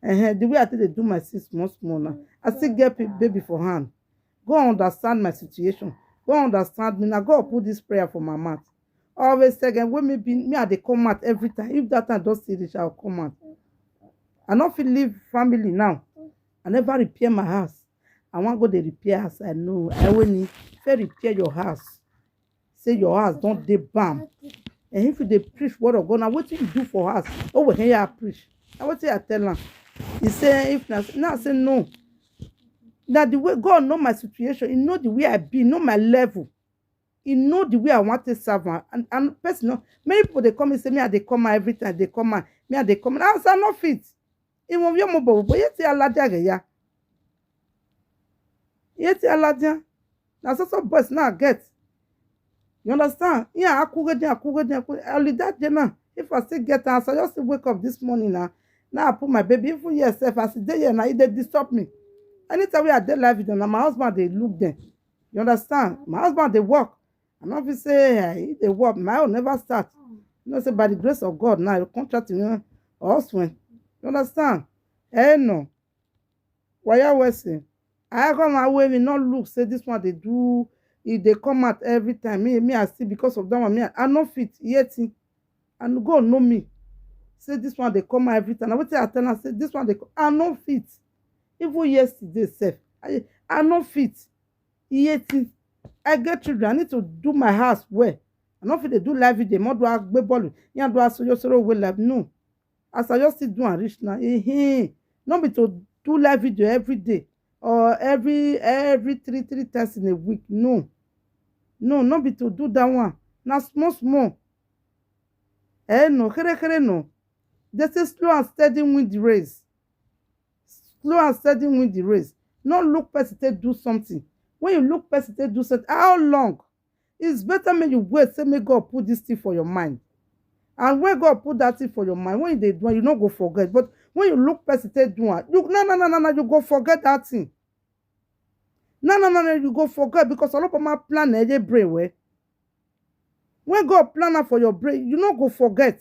The way I think they do my 6 months more now. I still get baby for hand. Go understand my situation. Go understand me. Now go put this prayer for my mouth. Always second when me I they come out every time. If that time don't see it, I'll come out. I not feel leave family now. I never repair my house. I want to go to repair house. I know. I will need to repair your house. Say your house don't dey bam. And if they preach word of God, now what do you do for us? Oh, when you preach. Now what I tell them? He say if now I say no. Now the way God know my situation, He know the way I be, know my level. He know the way I want to serve her. And personal, many people they come and say me they come out every time they come out. Me they come out. I not fit. It won't be a mobile, but yet aladia ya. Yet aladia. Now so boys now get. You understand? Yeah, I could get only that day now. If I still get answer, I just wake up this morning now. Now I put my baby even yourself. I sit there here now. They disturb me. Anytime we are there live video, now my husband they look them. You understand? My husband they work. And if you say hey, they work, my own never start. You know, say by the grace of God now, you contract me or swing. You understand? Eh no. Why you always say? I go my way, me not look, say this one they do. If they come out every time, me I see because of that one, me I not fit yet. And God know me. Say this one they come out every time. I will tell her, say this one they come. I not fit. Even yesterday, self, I not fit. Yet I get children. I need to do my house well. I not fit they do live video. More do I go ball. You do I so well live. No. as I just still do and reach now, not be to do live video every day or every three times in a week. No, not be to do that one. Now small. No, no. They say slow and steady win the race. Slow and steady win the race. Not look person to do something. When you look person to do something, how long? It's better when you wait, say may God put this thing for your mind. And when God put that thing for your mind, when they do, you not go forget. But when you look person to do it, you go forget that thing. No, you go forget because a lot of my plan your brain way. When God plan for your brain, you not go forget.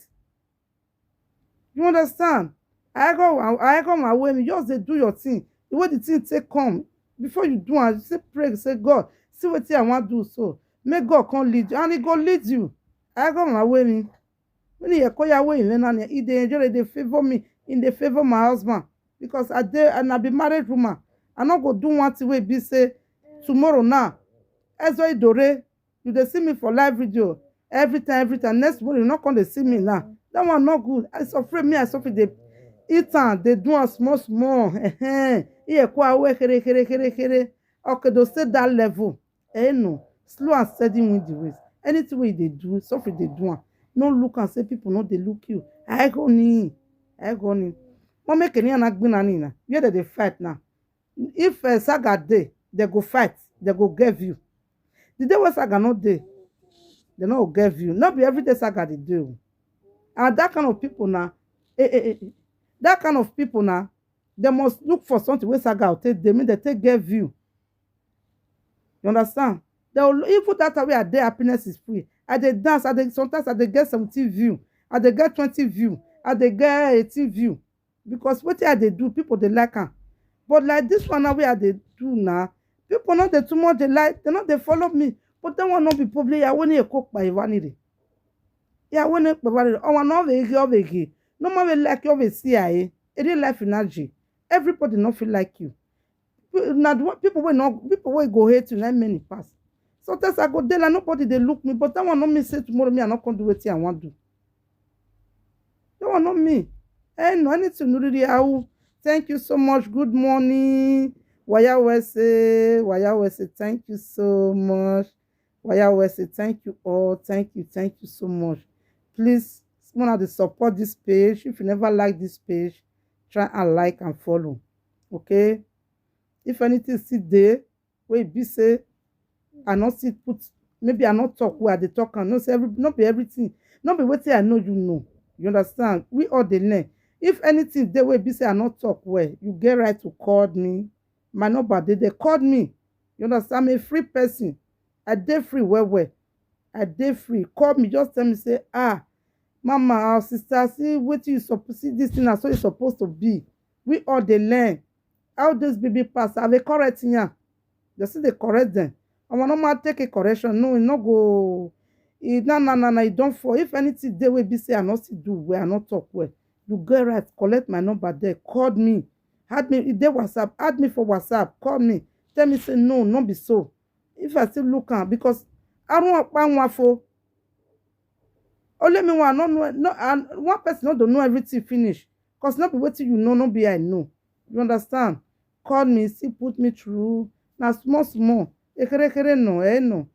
You understand? I go my way, you just dey do your thing. The way the thing take come, before you do it, you say pray, say God, see what I want to do so. Make God come lead you, and He go lead you. I go my way me. When He call your way, He dey enjoy, they favor me, in the favor my husband. Because I be married woman. I not go do one thing wey be say tomorrow now. Ezoi Dore, you dey see me for live video every time. Next morning, you not come to see me now. That one not good. I suffer me, I suffer the eat and they do a small. Here, kwa we kere. Okay, they stay that level. No, slow and steady win the race. Anything wey they do, suffer they do. No look and say people no they look you. I go ni. What make any anagbina ni na? Where they fight now? If Saga dey, they go fight. They go give you. The day when Saga not dey, they not go give you. Not be every day Saga they do. And that kind of people now, that kind of people now, they must look for something where Saga will take them, they take get view. You understand? They will even that way their happiness is free. At they dance, sometimes they get 17 view, at they get 20 view, at they get 18 view. Because what they do, people they like them. But like this one now where they do now, people not they too much they like, they not they follow me. But they will not be public. I want to cook by vanity. Yeah, when it provided, oh, no, they no more like you over CIA. It is life energy. Everybody not feel like you. Not people will go hate you like many pass. Sometimes I go there and nobody they look me, but that one not me say tomorrow me I not going to do what I want to do. That one not me. No, I need to know really. Thank you so much. Good morning. Waya Wese, thank you so much. Waya Wese, thank you all. Thank you so much. Please, someone to support this page. If you never like this page, try and like and follow. Okay? If anything still there, where be say, I not see put, maybe I not talk where they talk and not say not be everything. Not be what I know you know. You understand? We all the learn. If anything there will be say I not talk where, you get right to call me. My number they called me. You understand? I'm a free person. I dey free where. I dey free. Call me, just tell me, say, mama, our sister, see what you supposed see this thing as so it's supposed to be. We all they learn. How this baby pass? Have a correct here. They see they correct them. I want to take a correction. No, it not go. No, it don't fall. If anything they will be say I not see do where I not talk where. You get right, collect my number there. Call me. Add me. If they WhatsApp, add me for WhatsApp. Call me. Tell me say no, not be so. If I still look at because I don't want for only me one no and one person don't know everything finish. Cause not be waiting you know, no be I know. You understand? Call me, see put me through. Now small. Ekere no.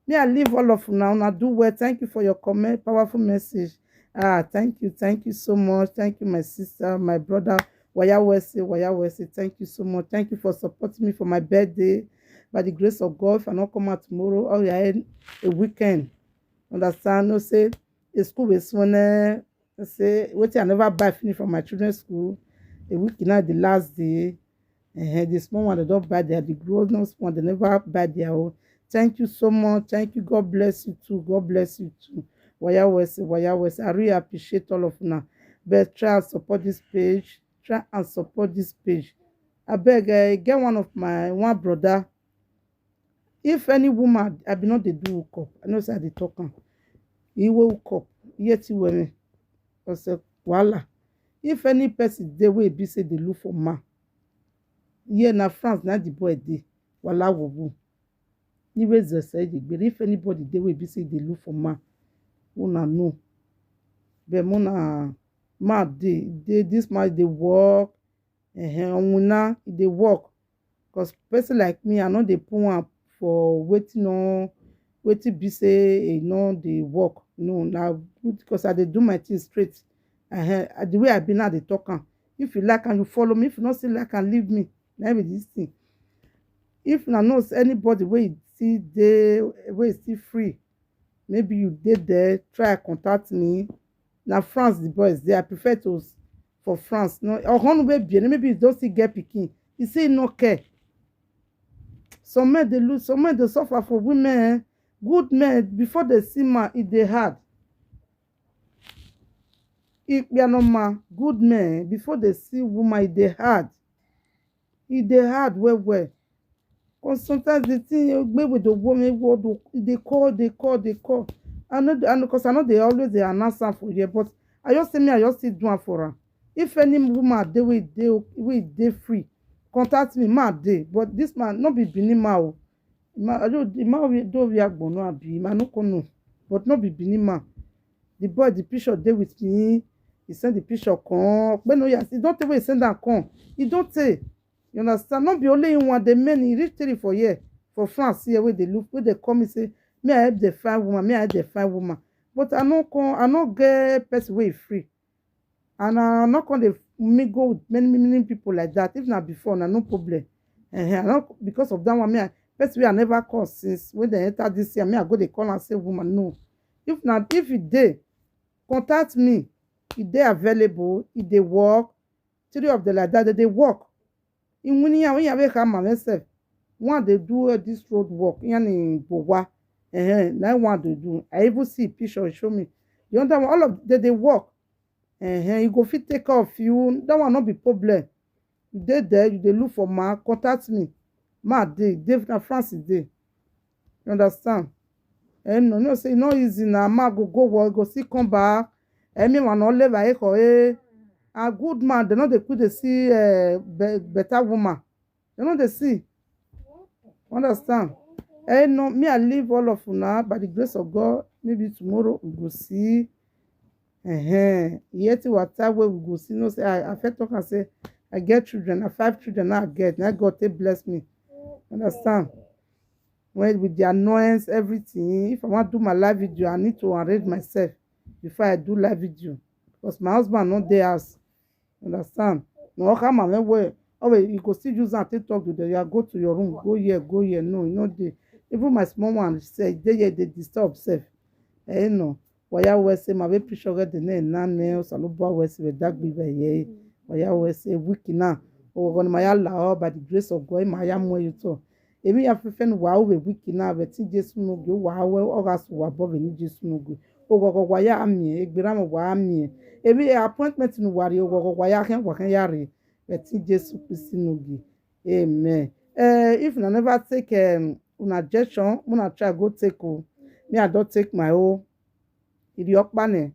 Me I leave all of now. Now do well. Thank you for your comment, powerful message. Thank you so much. Thank you, my sister, my brother. Waya Wese. Thank you so much. Thank you for supporting me for my birthday. By the grace of God, if I not come out tomorrow, or a weekend. Understand? No say a school is one. Say what I never buy finish from my children's school. A week now the last day. The small one they don't buy their the grown one they never buy their own. Thank you so much. Thank you. God bless you too. Waya Wese. I really appreciate all of you now. But try and support this page. I beg get one brother. If any woman I be not they do hook up. I know say they talk on. He will hook up. Yet you women. I say voila. If any person they will be say they look for man. Here na France na the boy dey. Voila wobu. If anybody they will be say they look for man. Una know. But mona man dey this man dey work una dey work because person like me I no dey put am for wetin be say e no dey work no na because I dey do my thing straight the way I be now dey talk am if you like am you follow me if you no still like am leave me na be this thing. If una know anybody wey still free maybe you dey there try contact me. Na France the boys dey I prefer to for France no ọhụrụ wey be maybe you don still get pikin you say you no care. Some men dey lose, some men dey suffer for women good men before they see man e dey hard. Ikpianoma good men before they see woman e dey hard. E dey hard well well. Because sometimes the thing gbé with the woman word dey call. I know because I know they always dey announce am for here but I just say me I just still do am for am. If any woman dey wey dey free contact me man dey but this man no be Benin man o. The man don wear agbono abi I no come know but no be Benin man. The boy the picture dey with me. He send the picture come Okpenoya e don tey wey he send am come e don tey. You understand? No be only him one the many reach 3 for here for France here wey dey look wey dey call me say me I help dey find woman but I no get person wey free and I no come dey mingle with many people like that. If na before na no problem because of that one me person wey I never call since when they enter this year me I go dey call am say woman no. If e dey contact me e dey available e dey work 3 of them like that they dey work. When you come myself one dey do this road work yani Bowa na one dey do. I even see picture show me the other one all of them dey work you go fit take care of you that one no be problem. You dey there you dey look for man contact me man dey na France dey. You understand? No know say e no easy na man go work go still come back me wan no live a good man dem no dey quick dey see better woman dem no dey see. Understand? No me I leave all of una by the grace of God maybe tomorrow we go see yet water wey we go see no say I fit talk am say I get children na 5 children now I get na God take bless me. Understand? When with the annoyance everything if I wan do my live video I need to arrange myself before I do live video because my husband no dey house. Understand? No come am well you go still use am take talk to them. You go to your room go here no e no dey. Even my small one say dey here dey disturb sef no waya wese ma be picture get the name nane saloba wese be dagbi be ye waya wese wiki na o gon ma ya la by the grace of God ma ya mo you to èmi ya fefe no wa o be wiki na be ti Jesu no go wa we o ga so wa bo be ni Jesu no go o go waya ami egbera mo wa ami èmi appointment no wari o go waya kan ya re be ti Jesu Christ no go amen. If una never take una injection una try go take o me I don take my own Iriokpane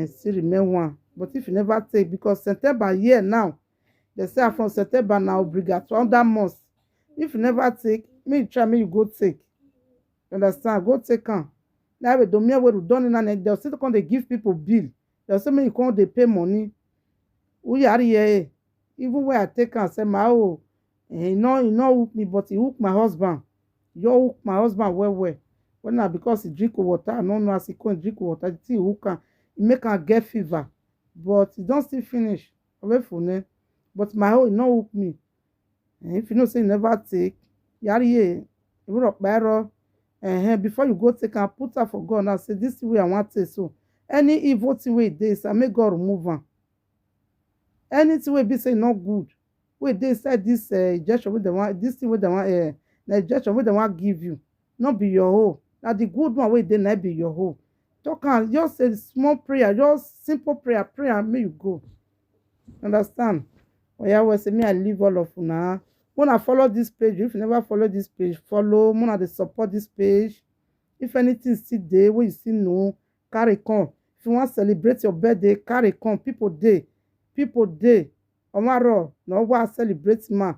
still remain one but if you never take because September here now they say from September now obligatory under month. If you never take me you try me you go take. Understand? Go take am na we do me we don na they still come dey give people bill they say me you come dey pay money who yari here even when I take am say my he no hook me but he hook my husband. You hook my husband well when na because he drink water I no know as he come drink water the thing hook am e make am get fever but e don still finish away from there but my own e no hook me. If you know say you never take yari here before you go take am put am for God now say this way I wan take so any evil thing wey dey inside make God remove am. Anything wey be say no good wey dey inside this injection wey dem wan this thing wey dem wan na injection wey dem wan give you no be your own na the good one wey dey na be your own. Talk am just say small prayer just simple prayer and make you go. Understand? Oya we say me I leave all of una una follow this page. If you never follow this page follow una dey support this page. If anything still dey wey you still know carry come. If you wan celebrate your birthday carry come people dey omaro no wa celebrate man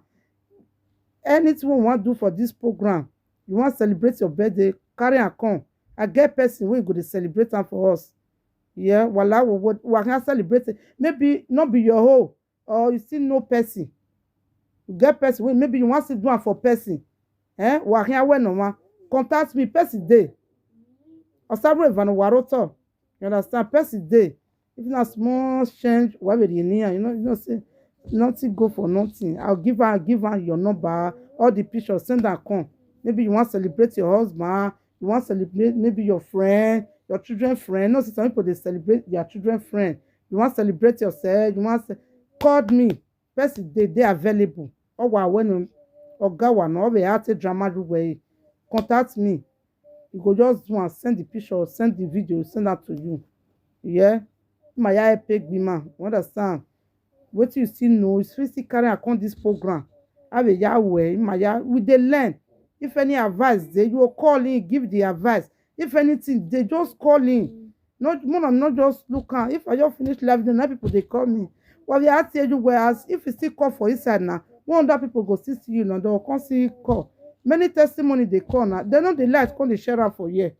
anything we wan do for this program you wan celebrate your birthday carry am come I get person wey go dey celebrate am for us Yeah, wala we can celebrate it. Maybe not be your whole, or you still know person. You get person wey maybe you want to do am for person. We can we no ma. Contact me person day. Osabro Ivano Waroto. You understand? Person day. If na small change, whatever you need, say nothing go for nothing. I'll give her your number, all the pictures, send her come. Maybe you want to celebrate your husband, you want to celebrate maybe your friend, your children friend. No, some people they celebrate their children friend. You want to celebrate yourself, you want to call me. Person they available. Or when Oga no be art drama way. Contact me. You go just do and send the picture, send the video, send that to you. Yeah. My peg be man. Understand? What you still know is still carry account this program. Have a Yahweh, we dey learn. If any advice they you will call in, give the advice. If anything, they just call in. Not just look at. If I just finish live, then people they call me. Well, we ask you whereas if you still call for inside now, 100 people go see you now, they will come see call. Many testimony they call now. They know the light come they share out for you.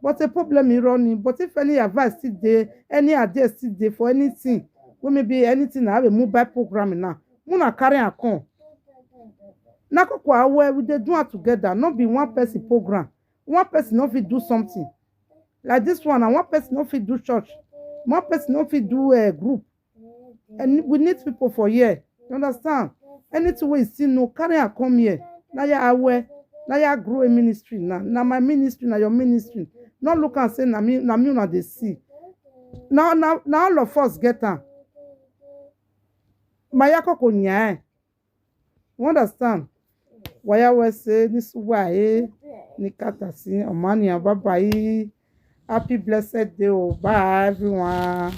But a problem is running. But if any advice still there, any idea still there for anything, we maybe anything I have a mobile program now. Muna carry a con. Nakokwa where we dey do it together, not be one person program. One person not fit do something. Like this one, and one person not fit do church. One person not fit do a group. And we need people for here. You understand? Anything we see no carry a come here. Now you aware. Now you grow a ministry now. Now my ministry, now your ministry. Not look and say na me una dey see. Now all of us get am. Mayako ko nya. You understand? Waya we say this way nikata si omani bye bye. Happy blessed day. Bye everyone.